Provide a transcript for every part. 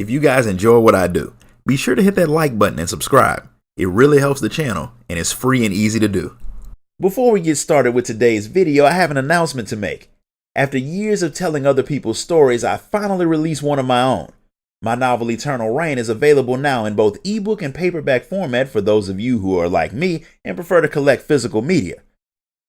If you guys enjoy what I do, be sure to hit that like button and subscribe. It really helps the channel and it's free and easy to do. Before we get started with today's video, I have an announcement to make. After years of telling other people's stories, I finally released one of my own. My novel Eternal Reign is available now in both ebook and paperback format for those of you who are like me and prefer to collect physical media.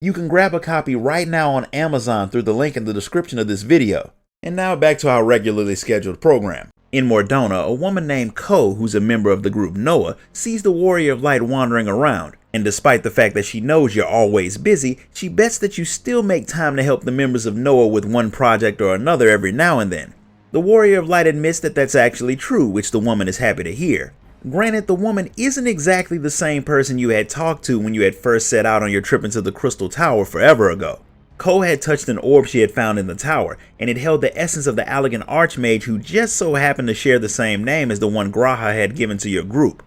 You can grab a copy right now on Amazon through the link in the description of this video. And now back to our regularly scheduled program. In Mordona, a woman named Ko, who's a member of the group Noah, sees the Warrior of Light wandering around, and despite the fact that she knows you're always busy, she bets that you still make time to help the members of Noah with one project or another every now and then. The Warrior of Light admits that that's actually true, which the woman is happy to hear. Granted, the woman isn't exactly the same person you had talked to when you had first set out on your trip into the Crystal Tower forever ago. Ko had touched an orb she had found in the tower, and it held the essence of the Allagan Archmage who just so happened to share the same name as the one G'raha had given to your group.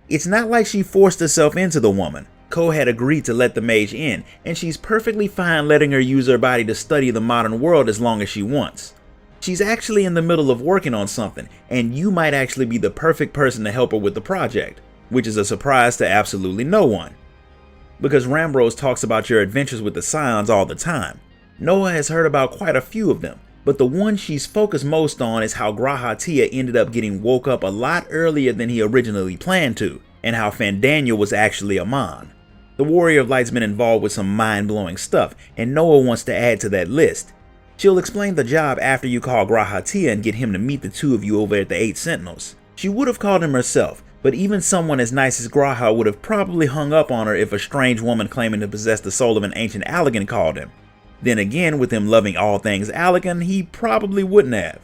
It's not like she forced herself into the woman. Ko had agreed to let the mage in, and she's perfectly fine letting her use her body to study the modern world as long as she wants. She's actually in the middle of working on something, and you might actually be the perfect person to help her with the project, which is a surprise to absolutely no one. Because Rambrose talks about your adventures with the Scions all the time. Noah has heard about quite a few of them, but the one she's focused most on is how G'raha Tia ended up getting woke up a lot earlier than he originally planned to, and how Fandaniel was actually a Mon. The Warrior of Light's been involved with some mind-blowing stuff, and Noah wants to add to that list. She'll explain the job after you call G'raha Tia and get him to meet the two of you over at the 8 Sentinels. She would have called him herself, but even someone as nice as G'raha would have probably hung up on her if a strange woman claiming to possess the soul of an ancient Allagan called him. Then again, with him loving all things Allagan, he probably wouldn't have.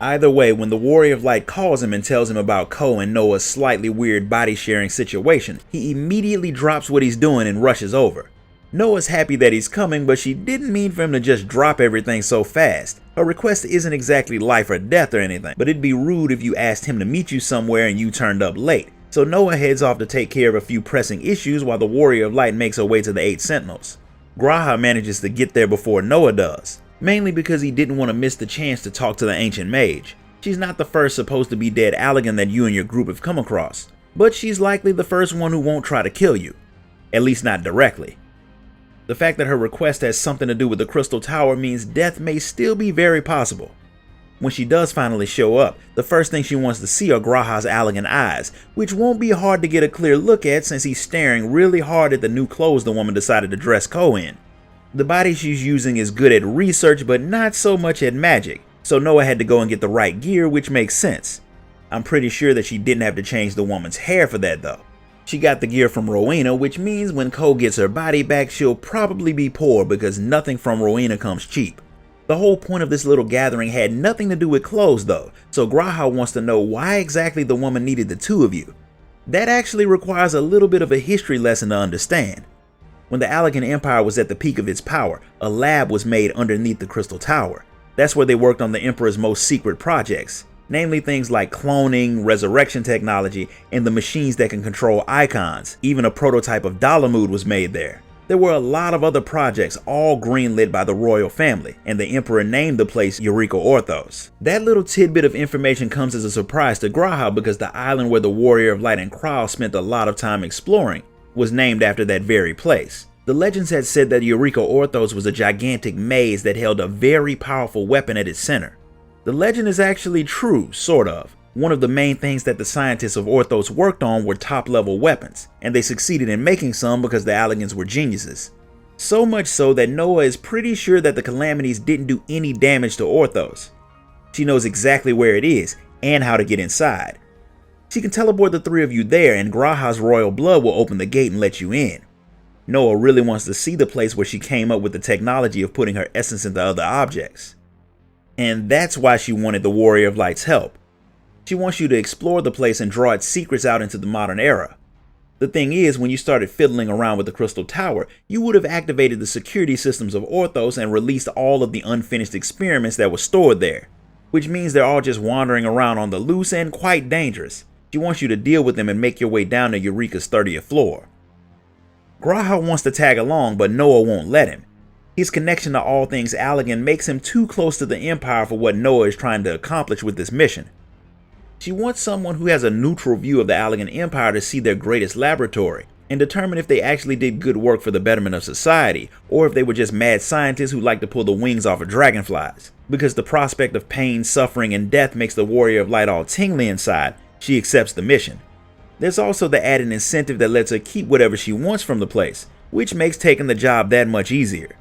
Either way, when the Warrior of Light calls him and tells him about Ko and Noah's slightly weird body sharing situation, he immediately drops what he's doing and rushes over. Noah's happy that he's coming, but she didn't mean for him to just drop everything so fast. Her request isn't exactly life or death or anything, but it'd be rude if you asked him to meet you somewhere and you turned up late. So Noah heads off to take care of a few pressing issues while the Warrior of Light makes her way to the 8 Sentinels. G'raha manages to get there before Noah does, mainly because he didn't want to miss the chance to talk to the ancient mage. She's not the first supposed to be dead Allagan that you and your group have come across, but she's likely the first one who won't try to kill you, at least not directly. The fact that her request has something to do with the Crystal Tower means death may still be very possible. When she does finally show up, the first thing she wants to see are G'raha's Allagan eyes, which won't be hard to get a clear look at since he's staring really hard at the new clothes the woman decided to dress Ko in. The body she's using is good at research but not so much at magic, so Noah had to go and get the right gear, which makes sense. I'm pretty sure that she didn't have to change the woman's hair for that though. She got the gear from Rowena, which means when Ko gets her body back, she'll probably be poor because nothing from Rowena comes cheap. The whole point of this little gathering had nothing to do with clothes though, so G'raha wants to know why exactly the woman needed the two of you. That actually requires a little bit of a history lesson to understand. When the Allagan Empire was at the peak of its power, a lab was made underneath the Crystal Tower. That's where they worked on the Emperor's most secret projects. Namely things like cloning, resurrection technology, and the machines that can control icons. Even a prototype of Dalamud was made there. There were a lot of other projects, all greenlit by the royal family, and the Emperor named the place Eureka Orthos. That little tidbit of information comes as a surprise to G'raha because the island where the Warrior of Light and Krau spent a lot of time exploring was named after that very place. The legends had said that Eureka Orthos was a gigantic maze that held a very powerful weapon at its center. The legend is actually true, sort of. One of the main things that the scientists of Orthos worked on were top-level weapons, and they succeeded in making some because the Allagans were geniuses. So much so that Noah is pretty sure that the calamities didn't do any damage to Orthos. She knows exactly where it is, and how to get inside. She can teleport the three of you there, and G'raha's royal blood will open the gate and let you in. Noah really wants to see the place where she came up with the technology of putting her essence into other objects. And that's why she wanted the Warrior of Light's help. She wants you to explore the place and draw its secrets out into the modern era. The thing is, when you started fiddling around with the Crystal Tower, you would have activated the security systems of Orthos and released all of the unfinished experiments that were stored there. Which means they're all just wandering around on the loose and quite dangerous. She wants you to deal with them and make your way down to Eureka's 30th floor. G'raha wants to tag along, but Noah won't let him. His connection to all things Allagan makes him too close to the Empire for what Noah is trying to accomplish with this mission. She wants someone who has a neutral view of the Allagan Empire to see their greatest laboratory and determine if they actually did good work for the betterment of society, or if they were just mad scientists who like to pull the wings off of dragonflies. Because the prospect of pain, suffering, and death makes the Warrior of Light all tingly inside, she accepts the mission. There's also the added incentive that lets her keep whatever she wants from the place, which makes taking the job that much easier.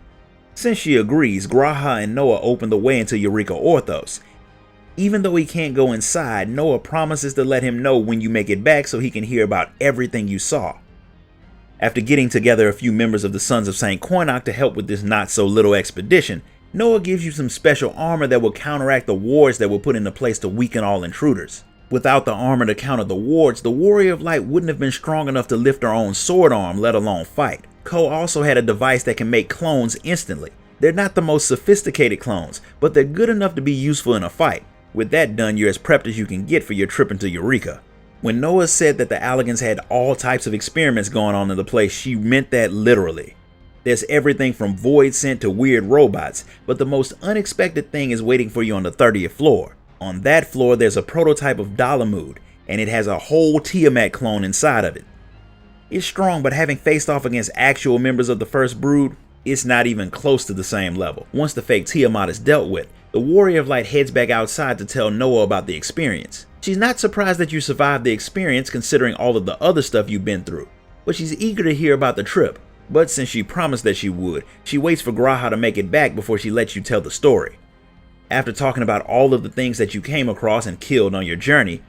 Since she agrees, G'raha and Noah open the way into Eureka Orthos. Even though he can't go inside, Noah promises to let him know when you make it back so he can hear about everything you saw. After getting together a few members of the Sons of St. Koinok to help with this not-so-little expedition, Noah gives you some special armor that will counteract the wards that were put into place to weaken all intruders. Without the armor to counter the wards, the Warrior of Light wouldn't have been strong enough to lift her own sword arm, let alone fight. Ko also had a device that can make clones instantly. They're not the most sophisticated clones, but they're good enough to be useful in a fight. With that done, you're as prepped as you can get for your trip into Eureka. When Noah said that the Allagans had all types of experiments going on in the place, she meant that literally. There's everything from void scent to weird robots, but the most unexpected thing is waiting for you on the 30th floor. On that floor, there's a prototype of Dalamud, and it has a whole Tiamat clone inside of it. It's strong, but having faced off against actual members of the First Brood, it's not even close to the same level. Once the fake Tiamat is dealt with, the Warrior of Light heads back outside to tell Noah about the experience. She's not surprised that you survived the experience considering all of the other stuff you've been through, but she's eager to hear about the trip. But since she promised that she would, she waits for G'raha to make it back before she lets you tell the story. After talking about all of the things that you came across and killed on your journey,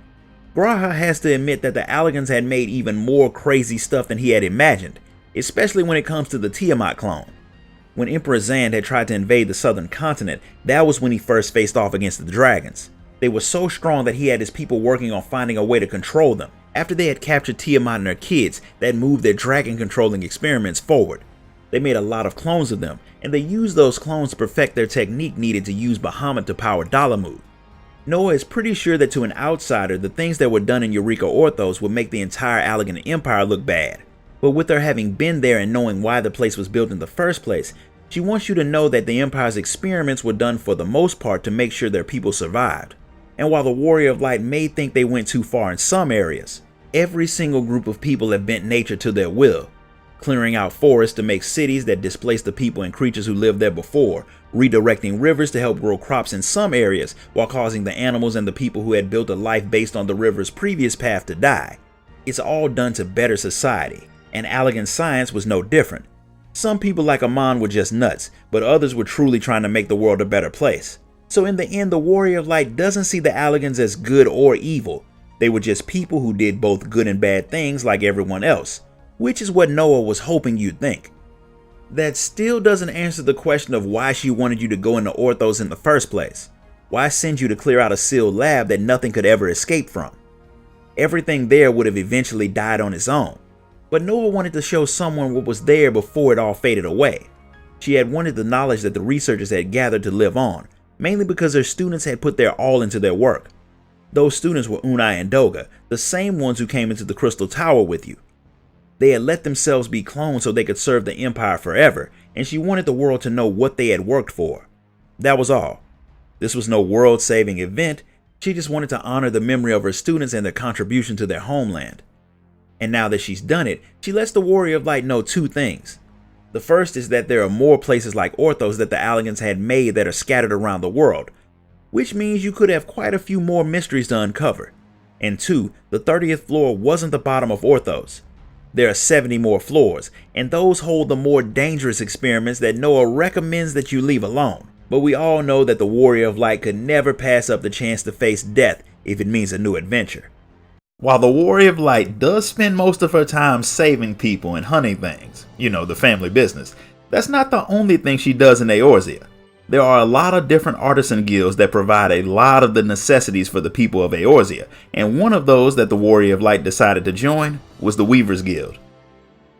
G'raha has to admit that the Allagans had made even more crazy stuff than he had imagined, especially when it comes to the Tiamat clone. When Emperor Zand had tried to invade the southern continent, that was when he first faced off against the dragons. They were so strong that he had his people working on finding a way to control them. After they had captured Tiamat and her kids, that moved their dragon controlling experiments forward. They made a lot of clones of them, and they used those clones to perfect their technique needed to use Bahamut to power Dalamud. Noah is pretty sure that to an outsider, the things that were done in Eureka Orthos would make the entire Allagan Empire look bad. But with her having been there and knowing why the place was built in the first place, she wants you to know that the Empire's experiments were done for the most part to make sure their people survived. And while the Warrior of Light may think they went too far in some areas, every single group of people have bent nature to their will, clearing out forests to make cities that displace the people and creatures who lived there before, redirecting rivers to help grow crops in some areas while causing the animals and the people who had built a life based on the river's previous path to die. It's all done to better society, and Allagan science was no different. Some people like Amon were just nuts, but others were truly trying to make the world a better place. So in the end, the Warrior of Light doesn't see the Allagans as good or evil. They were just people who did both good and bad things like everyone else, which is what Noah was hoping you'd think. That still doesn't answer the question of why she wanted you to go into Orthos in the first place. Why send you to clear out a sealed lab that nothing could ever escape from? Everything there would have eventually died on its own. But Noah wanted to show someone what was there before it all faded away. She had wanted the knowledge that the researchers had gathered to live on, mainly because their students had put their all into their work. Those students were Unai and Doga, the same ones who came into the Crystal Tower with you. They had let themselves be cloned so they could serve the Empire forever, and she wanted the world to know what they had worked for. That was all. This was no world-saving event, she just wanted to honor the memory of her students and their contribution to their homeland. And now that she's done it, she lets the Warrior of Light know two things. The first is that there are more places like Orthos that the Allagans had made that are scattered around the world, which means you could have quite a few more mysteries to uncover. And two, the 30th floor wasn't the bottom of Orthos. There are 70 more floors, and those hold the more dangerous experiments that Noah recommends that you leave alone. But we all know that the Warrior of Light could never pass up the chance to face death if it means a new adventure. While the Warrior of Light does spend most of her time saving people and hunting things, the family business, that's not the only thing she does in Eorzea. There are a lot of different artisan guilds that provide a lot of the necessities for the people of Eorzea, and one of those that the Warrior of Light decided to join was the Weavers Guild.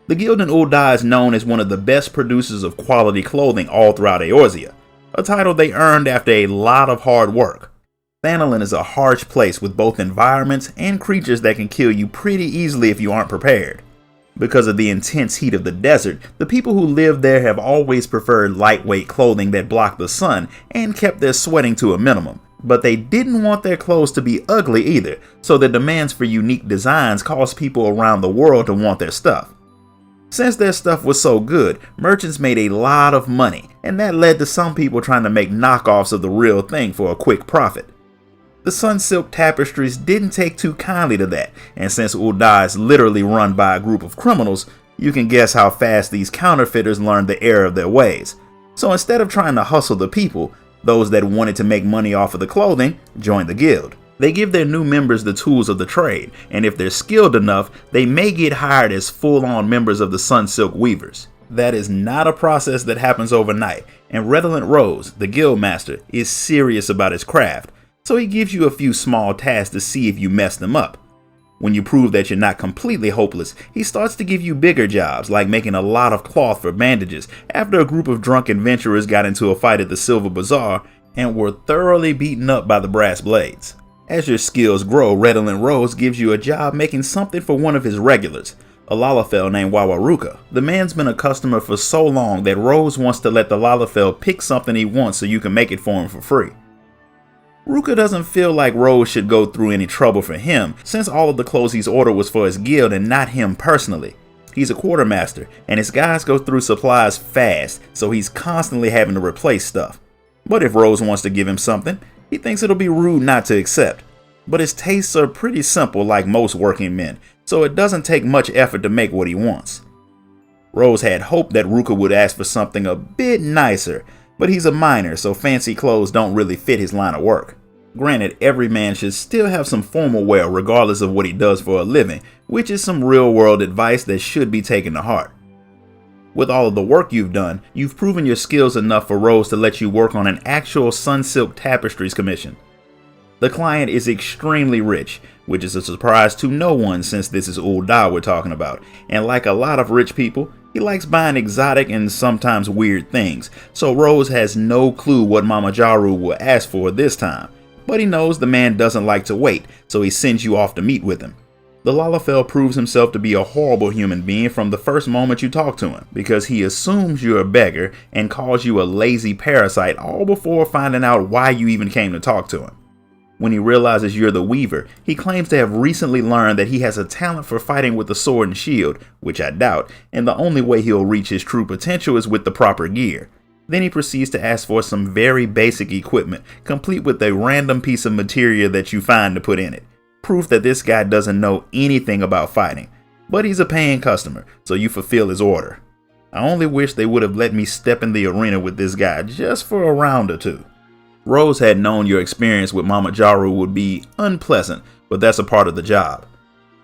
The guild in Ul'dah is known as one of the best producers of quality clothing all throughout Eorzea, a title they earned after a lot of hard work. Thanalan is a harsh place with both environments and creatures that can kill you pretty easily if you aren't prepared. Because of the intense heat of the desert, the people who live there have always preferred lightweight clothing that blocked the sun and kept their sweating to a minimum. But they didn't want their clothes to be ugly either, so the demands for unique designs caused people around the world to want their stuff. Since their stuff was so good, merchants made a lot of money, and that led to some people trying to make knockoffs of the real thing for a quick profit. The Sun Silk tapestries didn't take too kindly to that, and since Ul'dah is literally run by a group of criminals, you can guess how fast these counterfeiters learned the error of their ways. So instead of trying to hustle the people, those that wanted to make money off of the clothing joined the guild. They give their new members the tools of the trade, and if they're skilled enough, they may get hired as full-on members of the Sun Silk Weavers. That is not a process that happens overnight, and Redolent Rose, the guild master, is serious about his craft, so he gives you a few small tasks to see if you mess them up. When you prove that you're not completely hopeless, he starts to give you bigger jobs, like making a lot of cloth for bandages after a group of drunk adventurers got into a fight at the Silver Bazaar and were thoroughly beaten up by the brass blades. As your skills grow, Redolent Rose gives you a job making something for one of his regulars, a Lalafell named Wawarukka. The man's been a customer for so long that Rose wants to let the Lalafell pick something he wants so you can make it for him for free. Ruka doesn't feel like Rose should go through any trouble for him, since all of the clothes he's ordered was for his guild and not him personally. He's a quartermaster, and his guys go through supplies fast, so he's constantly having to replace stuff. But if Rose wants to give him something, he thinks it'll be rude not to accept. But his tastes are pretty simple like most working men, so it doesn't take much effort to make what he wants. Rose had hoped that Ruka would ask for something a bit nicer, but he's a miner, so fancy clothes don't really fit his line of work. Granted, every man should still have some formal wear regardless of what he does for a living, which is some real world advice that should be taken to heart. With all of the work you've done, you've proven your skills enough for Rose to let you work on an actual Sun Silk Tapestries commission. The client is extremely rich, which is a surprise to no one since this is Ul'dah we're talking about, and like a lot of rich people, he likes buying exotic and sometimes weird things, so Rose has no clue what Mama Jaru will ask for this time, but he knows the man doesn't like to wait, so he sends you off to meet with him. The Lalafell proves himself to be a horrible human being from the first moment you talk to him, because he assumes you're a beggar and calls you a lazy parasite all before finding out why you even came to talk to him. When he realizes you're the Weaver, he claims to have recently learned that he has a talent for fighting with a sword and shield, which I doubt, and the only way he'll reach his true potential is with the proper gear. Then he proceeds to ask for some very basic equipment, complete with a random piece of material that you find to put in it. Proof that this guy doesn't know anything about fighting, but he's a paying customer, so you fulfill his order. I only wish they would have let me step in the arena with this guy just for a round or two. Rose had known your experience with Mama Jaru would be unpleasant, but that's a part of the job.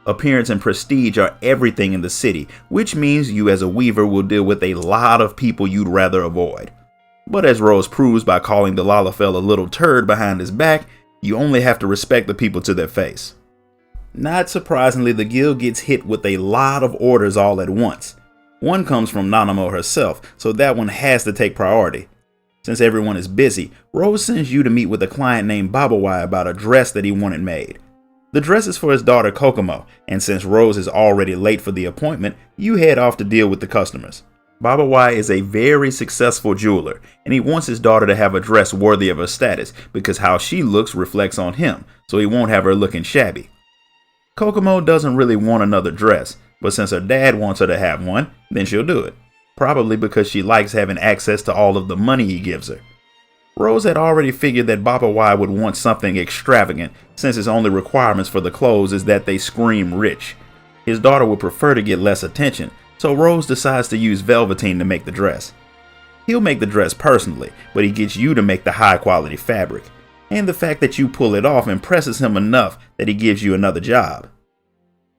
Appearance and prestige are everything in the city, which means you as a weaver will deal with a lot of people you'd rather avoid. But as Rose proves by calling the Lalafell a little turd behind his back, you only have to respect the people to their face. Not surprisingly, the guild gets hit with a lot of orders all at once. One comes from Nanamo herself, so that one has to take priority. Since everyone is busy, Rose sends you to meet with a client named Babawai about a dress that he wanted made. The dress is for his daughter Kokomo, and since Rose is already late for the appointment, you head off to deal with the customers. Babawai is a very successful jeweler, and he wants his daughter to have a dress worthy of her status because how she looks reflects on him, so he won't have her looking shabby. Kokomo doesn't really want another dress, but since her dad wants her to have one, then she'll do it. Probably because she likes having access to all of the money he gives her. Rose had already figured that Babawai would want something extravagant, since his only requirements for the clothes is that they scream rich. His daughter would prefer to get less attention, so Rose decides to use velveteen to make the dress. He'll make the dress personally, but he gets you to make the high quality fabric, and the fact that you pull it off impresses him enough that he gives you another job.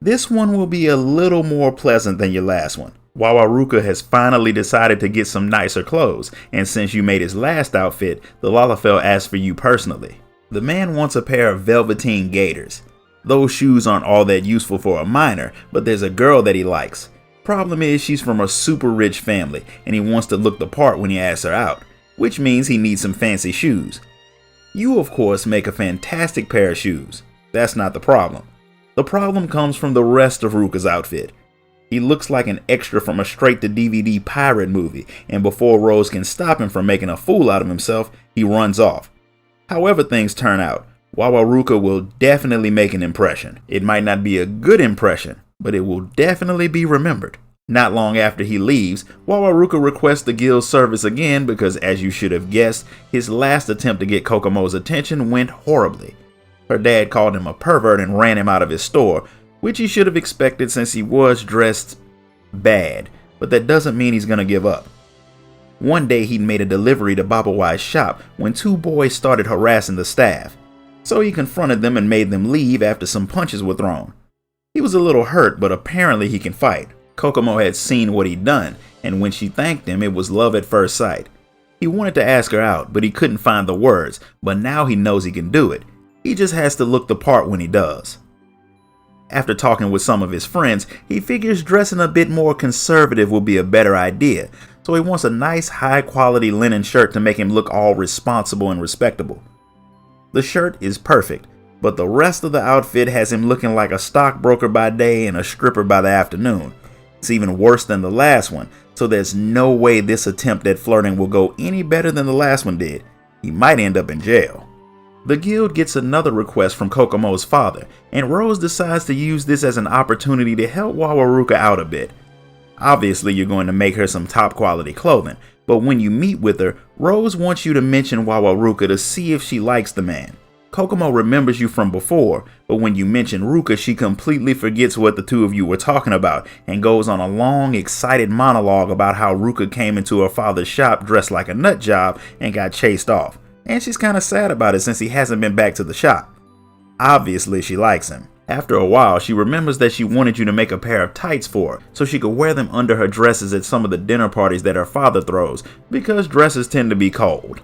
This one will be a little more pleasant than your last one. Wawarukka has finally decided to get some nicer clothes, and since you made his last outfit, the Lalafell asked for you personally. The man wants a pair of velveteen gaiters. Those shoes aren't all that useful for a miner, but there's a girl that he likes. Problem is, she's from a super rich family, and he wants to look the part when he asks her out, which means he needs some fancy shoes. You, of course, make a fantastic pair of shoes. That's not the problem. The problem comes from the rest of Ruka's outfit. He looks like an extra from a straight-to-DVD pirate movie, and before Rose can stop him from making a fool out of himself, he runs off. However things turn out, Wawarukka will definitely make an impression. It might not be a good impression, but it will definitely be remembered. Not long after he leaves, Wawarukka requests the guild's service again because, as you should have guessed, his last attempt to get Kokomo's attention went horribly. Her dad called him a pervert and ran him out of his store, which he should have expected since he was dressed bad, but that doesn't mean he's gonna give up. One day he'd made a delivery to Babawai's shop when two boys started harassing the staff, so he confronted them and made them leave after some punches were thrown. He was a little hurt, but apparently he can fight. Kokomo had seen what he'd done, and when she thanked him, it was love at first sight. He wanted to ask her out, but he couldn't find the words, but now he knows he can do it. He just has to look the part when he does. After talking with some of his friends, he figures dressing a bit more conservative will be a better idea, so he wants a nice high-quality linen shirt to make him look all responsible and respectable. The shirt is perfect, but the rest of the outfit has him looking like a stockbroker by day and a stripper by the afternoon. It's even worse than the last one, so there's no way this attempt at flirting will go any better than the last one did. He might end up in jail. The guild gets another request from Kokomo's father, and Rose decides to use this as an opportunity to help Wawarukka out a bit. Obviously, you're going to make her some top quality clothing, but when you meet with her, Rose wants you to mention Wawarukka to see if she likes the man. Kokomo remembers you from before, but when you mention Ruka, she completely forgets what the two of you were talking about and goes on a long, excited monologue about how Ruka came into her father's shop dressed like a nut job and got chased off. And she's kind of sad about it since he hasn't been back to the shop. Obviously, she likes him. After a while, she remembers that she wanted you to make a pair of tights for her so she could wear them under her dresses at some of the dinner parties that her father throws, because dresses tend to be cold.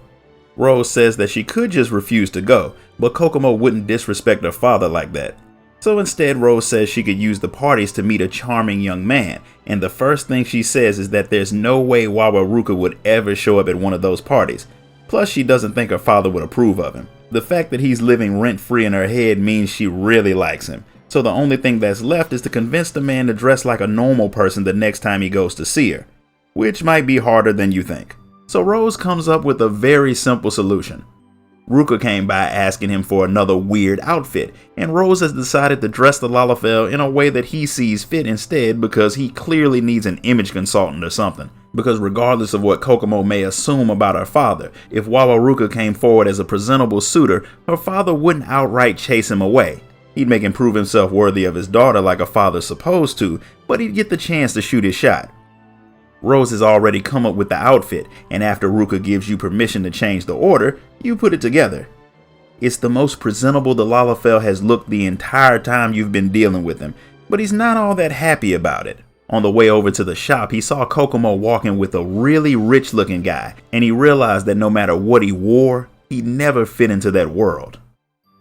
Rose says that she could just refuse to go, but Kokomo wouldn't disrespect her father like that. So instead, Rose says she could use the parties to meet a charming young man, and the first thing she says is that there's no way Wawarukka would ever show up at one of those parties. Plus, she doesn't think her father would approve of him. The fact that he's living rent-free in her head means she really likes him, so the only thing that's left is to convince the man to dress like a normal person the next time he goes to see her, which might be harder than you think. So Rose comes up with a very simple solution. Ruka came by asking him for another weird outfit, and Rose has decided to dress the Lalafell in a way that he sees fit instead because he clearly needs an image consultant or something. Because regardless of what Kokomo may assume about her father, if Wawarukka came forward as a presentable suitor, her father wouldn't outright chase him away. He'd make him prove himself worthy of his daughter like a father's supposed to, but he'd get the chance to shoot his shot. Rose has already come up with the outfit, and after Ruka gives you permission to change the order, you put it together. It's the most presentable the Lalafell has looked the entire time you've been dealing with him, but he's not all that happy about it. On the way over to the shop, he saw Kokomo walking with a really rich looking guy, and he realized that no matter what he wore, he'd never fit into that world.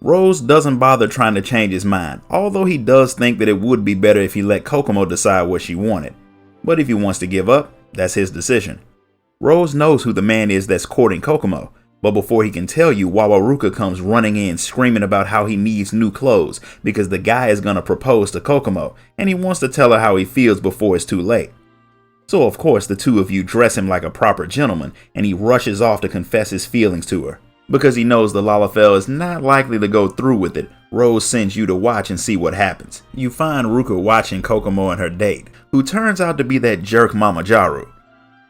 Rose doesn't bother trying to change his mind, although he does think that it would be better if he let Kokomo decide what she wanted. But if he wants to give up, that's his decision. Rose knows who the man is that's courting Kokomo, but before he can tell you, Wawarukka comes running in screaming about how he needs new clothes because the guy is going to propose to Kokomo, and he wants to tell her how he feels before it's too late. So of course the two of you dress him like a proper gentleman, and he rushes off to confess his feelings to her. Because he knows the Lalafell is not likely to go through with it, Rose sends you to watch and see what happens. You find Ruka watching Kokomo and her date, who turns out to be that jerk Mamajaru.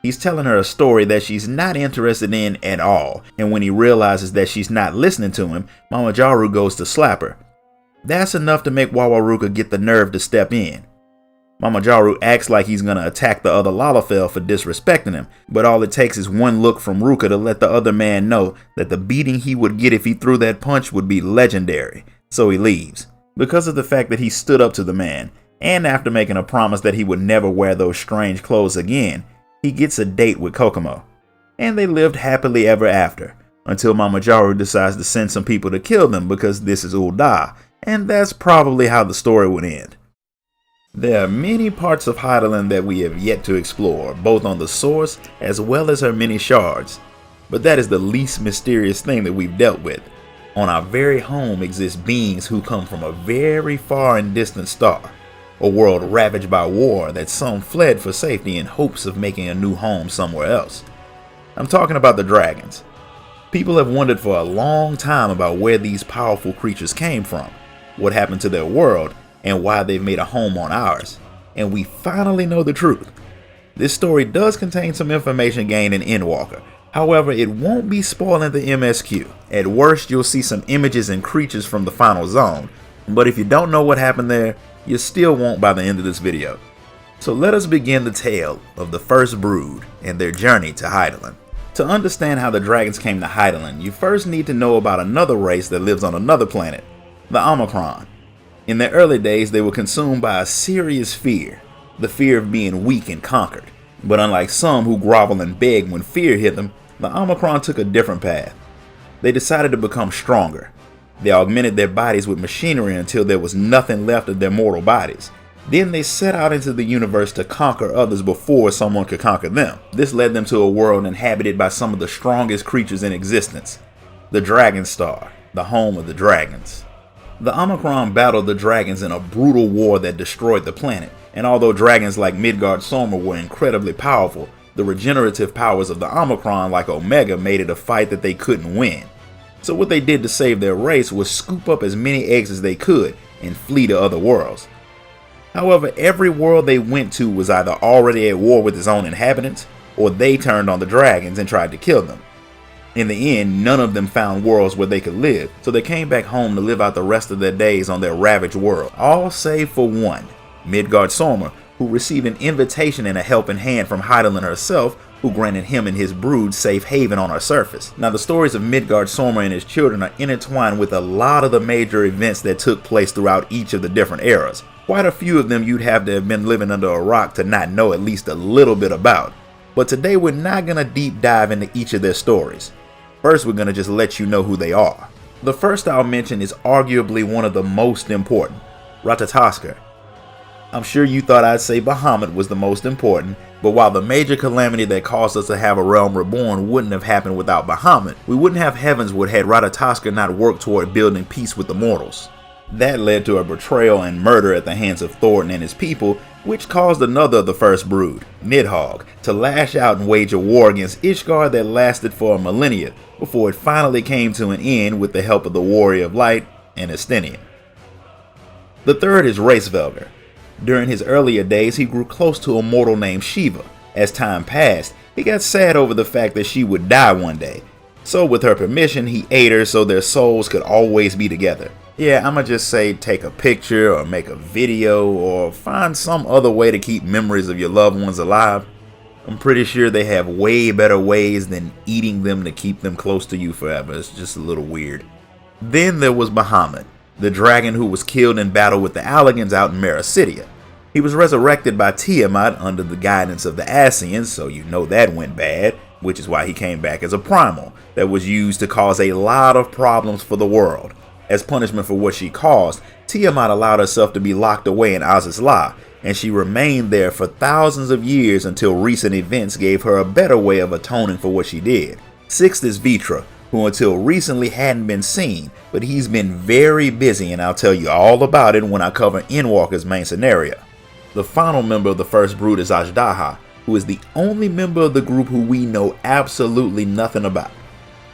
He's telling her a story that she's not interested in at all, and when he realizes that she's not listening to him, Mamajaru goes to slap her. That's enough to make Wawarukka get the nerve to step in. Mamajaru acts like he's gonna attack the other Lalafell for disrespecting him, but all it takes is one look from Ruka to let the other man know that the beating he would get if he threw that punch would be legendary, so he leaves. Because of the fact that he stood up to the man, and after making a promise that he would never wear those strange clothes again, he gets a date with Kokomo. And they lived happily ever after, until Mamajaru decides to send some people to kill them because this is Ul'dah, and that's probably how the story would end. There are many parts of Hydaelyn that we have yet to explore, both on the source as well as her many shards. But that is the least mysterious thing that we've dealt with. On our very home exist beings who come from a very far and distant star, a world ravaged by war that some fled for safety in hopes of making a new home somewhere else. I'm talking about the dragons. People have wondered for a long time about where these powerful creatures came from, what happened to their world, and why they've made a home on ours. And we finally know the truth. This story does contain some information gained in Endwalker. However, it won't be spoiling the MSQ. At worst, you'll see some images and creatures from the final zone, but if you don't know what happened there, you still won't by the end of this video. So let us begin the tale of the first brood and their journey to Hydaelyn. To understand how the dragons came to Hydaelyn, you first need to know about another race that lives on another planet, the Omicron. In their early days, they were consumed by a serious fear, the fear of being weak and conquered. But unlike some who grovel and beg when fear hit them, the Omicron took a different path. They decided to become stronger. They augmented their bodies with machinery until there was nothing left of their mortal bodies. Then they set out into the universe to conquer others before someone could conquer them. This led them to a world inhabited by some of the strongest creatures in existence, the Dragon Star, the home of the dragons. The Omicron battled the dragons in a brutal war that destroyed the planet, and although dragons like Midgard-Sormr were incredibly powerful, the regenerative powers of the Omicron like Omega made it a fight that they couldn't win. So what they did to save their race was scoop up as many eggs as they could and flee to other worlds. However, every world they went to was either already at war with its own inhabitants, or they turned on the dragons and tried to kill them. In the end, none of them found worlds where they could live, so they came back home to live out the rest of their days on their ravaged world, all save for one, Midgard-Sormr, who received an invitation and a helping hand from Hydaelyn herself, who granted him and his brood safe haven on her surface. Now, the stories of Midgard-Sormr and his children are intertwined with a lot of the major events that took place throughout each of the different eras. Quite a few of them you'd have to have been living under a rock to not know at least a little bit about. But today we're not going to deep dive into each of their stories. First, we're going to just let you know who they are. The first I'll mention is arguably one of the most important, Ratatoskr. I'm sure you thought I'd say Bahamut was the most important, but while the major calamity that caused us to have a realm reborn wouldn't have happened without Bahamut, we wouldn't have Heavensward had Ratatoskr not worked toward building peace with the mortals. That led to a betrayal and murder at the hands of Thornton and his people, which caused another of the first brood, Nidhogg, to lash out and wage a war against Ishgard that lasted for a millennia, before it finally came to an end with the help of the Warrior of Light and Estinian. The third is Hraesvelgr. During his earlier days, he grew close to a mortal named Shiva. As time passed, he got sad over the fact that she would die one day. So with her permission, he ate her so their souls could always be together. Yeah, I'ma just say take a picture or make a video or find some other way to keep memories of your loved ones alive. I'm pretty sure they have way better ways than eating them to keep them close to you forever. It's just a little weird. Then there was Bahamut, the dragon who was killed in battle with the Allagans out in Mericidia. He was resurrected by Tiamat under the guidance of the Ascians, so you know that went bad, which is why he came back as a primal that was used to cause a lot of problems for the world. As punishment for what she caused, Tiamat allowed herself to be locked away in Azizla, and she remained there for thousands of years until recent events gave her a better way of atoning for what she did. Sixth is Vitra, who until recently hadn't been seen, but he's been very busy, and I'll tell you all about it when I cover Endwalker's main scenario. The final member of the first brood is Ajdaha, who is the only member of the group who we know absolutely nothing about.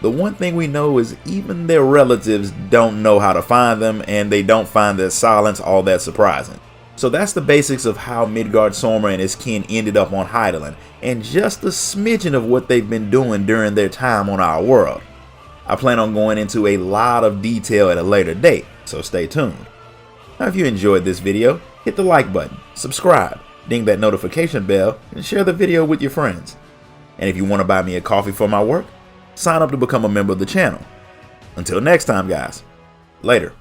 The one thing we know is even their relatives don't know how to find them, and they don't find their silence all that surprising. So that's the basics of how Midgard-Sormr and his kin ended up on Hydaelyn, and just a smidgen of what they've been doing during their time on our world. I plan on going into a lot of detail at a later date, so stay tuned. Now if you enjoyed this video, hit the like button, subscribe, ding that notification bell, and share the video with your friends. And if you want to buy me a coffee for my work, sign up to become a member of the channel. Until next time, guys. Later.